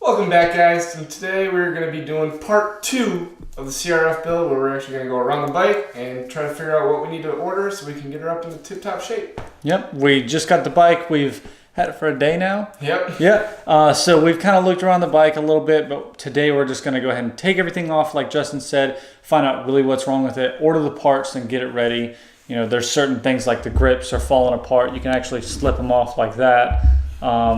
Welcome back, guys, and today we're going to be doing part 2 of the CRF build, where we're actually going to go around the bike and try to figure out what we need to order so we can get her up into tip-top shape. Yep, we just got the bike. We've had it for a day now. Yep. Yeah, so we've kind of looked around the bike a little bit, but today we're just going to go ahead and take everything off, like Justin said, find out really what's wrong with it, order the parts, and get it ready. You know, there's certain things like the grips are falling apart. You can actually slip them off like that.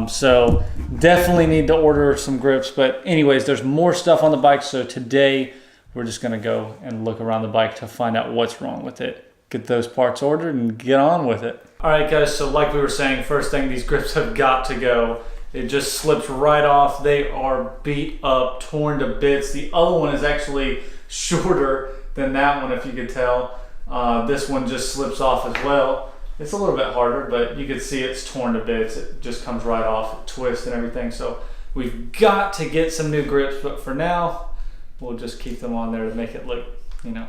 So definitely need to order some grips, but anyways, there's more stuff on the bike. So today we're just going to go and look around the bike to find out what's wrong with it, get those parts ordered and get on with it. All right, guys. So like we were saying, first thing, these grips have got to go. It just slips right off. They are beat up, torn to bits. The other one is actually shorter than that one, if you could tell. This one just slips off as well. It's a little bit harder, but you can see it's torn to bits. It just comes right off, it twists and everything. So we've got to get some new grips, but for now, we'll just keep them on there to make it look, you know,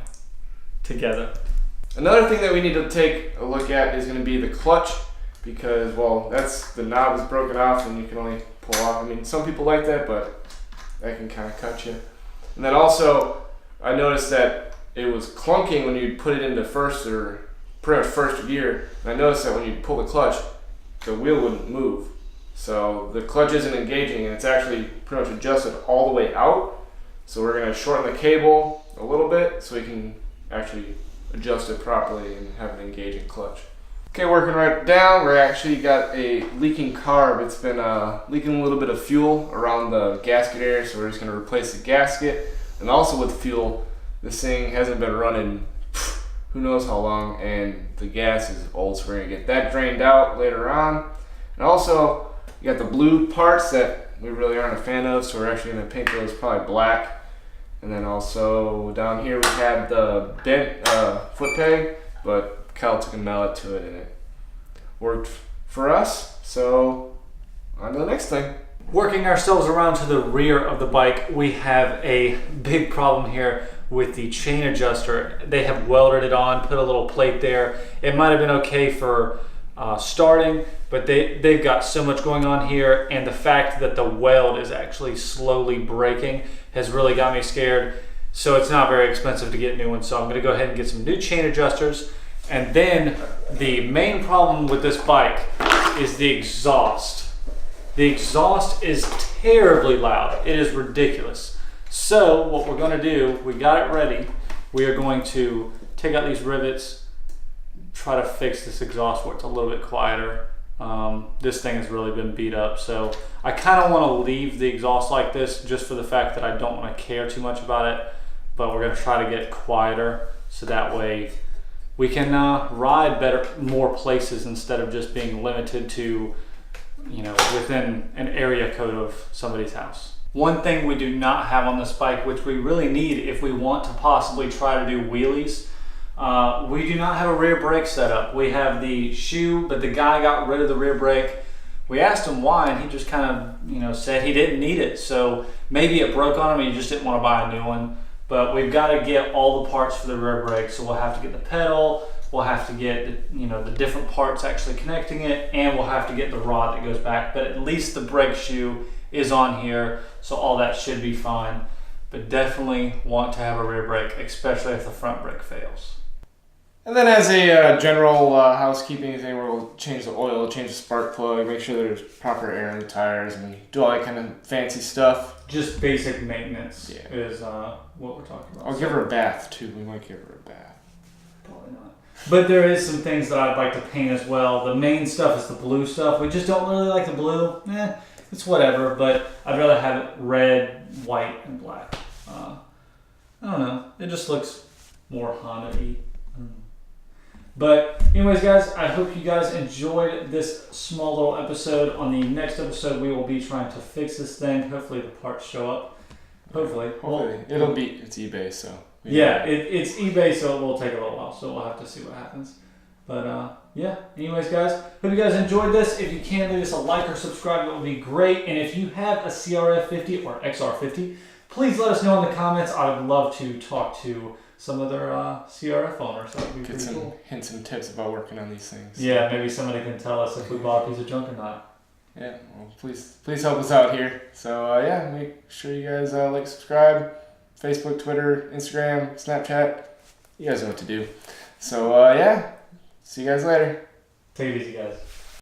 together. Another thing that we need to take a look at is going to be the clutch, because, well, the knob is broken off and you can only pull off. I mean, some people like that, but that can kind of cut you. And then also, I noticed that it was clunking when you put it into first gear, and I noticed that when you pull the clutch, the wheel wouldn't move. So the clutch isn't engaging, and it's actually pretty much adjusted all the way out. So we're going to shorten the cable a little bit so we can actually adjust it properly and have an engaging clutch. Okay, working right down, we're actually got a leaking carb. It's been leaking a little bit of fuel around the gasket area, so we're just going to replace the gasket. And also with fuel, this thing hasn't been running who knows how long, and the gas is old, so we're going to get that drained out later on. And also, you got the blue parts that we really aren't a fan of, so we're actually going to paint those probably black. And then also down here we had the bent foot peg, but Kyle took a mallet to it and it worked for us. So on to the next thing. Working ourselves around to the rear of the bike, we have a big problem here with the chain adjuster. They have welded it on, put a little plate there. It might have been okay for starting, but they've got so much going on here, and the fact that the weld is actually slowly breaking has really got me scared. So it's not very expensive to get new ones, so I'm gonna go ahead and get some new chain adjusters. And then the main problem with this bike is the exhaust. The exhaust is terribly loud. It is ridiculous. So what we're going to do, we got it ready. We are going to take out these rivets, try to fix this exhaust where it's a little bit quieter. This thing has really been beat up. So I kind of want to leave the exhaust like this just for the fact that I don't want to care too much about it. But we're going to try to get it quieter so that way we can ride more places instead of just being limited to, you know, within an area code of somebody's house. One thing we do not have on this bike, which we really need if we want to possibly try to do wheelies, we do not have a rear brake set up. We have the shoe, but the guy got rid of the rear brake. We asked him why, and he just kind of, you know, said he didn't need it. So maybe it broke on him and he just didn't want to buy a new one. But we've got to get all the parts for the rear brake. So we'll have to get the pedal, we'll have to get, you know, the different parts actually connecting it, and we'll have to get the rod that goes back. But at least the brake shoe is on here, so all that should be fine. But definitely want to have a rear brake, especially if the front brake fails. And then as a general housekeeping thing, we'll change the oil, change the spark plug, make sure there's proper air in the tires, and do all that kind of fancy stuff. Just basic maintenance is what we're talking about. I'll give her a bath too. We might give her a bath. Probably not. But there is some things that I'd like to paint as well. The main stuff is the blue stuff. We just don't really like the blue. It's whatever, but I'd rather have it red, white, and black. I don't know. It just looks more Honda-y. But anyways, guys, I hope you guys enjoyed this small little episode. On the next episode, we will be trying to fix this thing. Hopefully the parts show up. Hopefully. It's eBay, so. Yeah, it's eBay, so it will take a little while. So we'll have to see what happens. But yeah, anyways, guys, hope you guys enjoyed this. If you can, leave us a like or subscribe. It would be great. And if you have a CRF 50 or XR50, please let us know in the comments. I would love to talk to some other CRF owners. That would be pretty cool. Hints and tips about working on these things. Yeah, maybe somebody can tell us if we bought a piece of junk or not. Yeah, well, please help us out here. So yeah, make sure you guys like, subscribe, Facebook, Twitter, Instagram, Snapchat. You guys know what to do. So yeah, see you guys later. Take it easy, guys.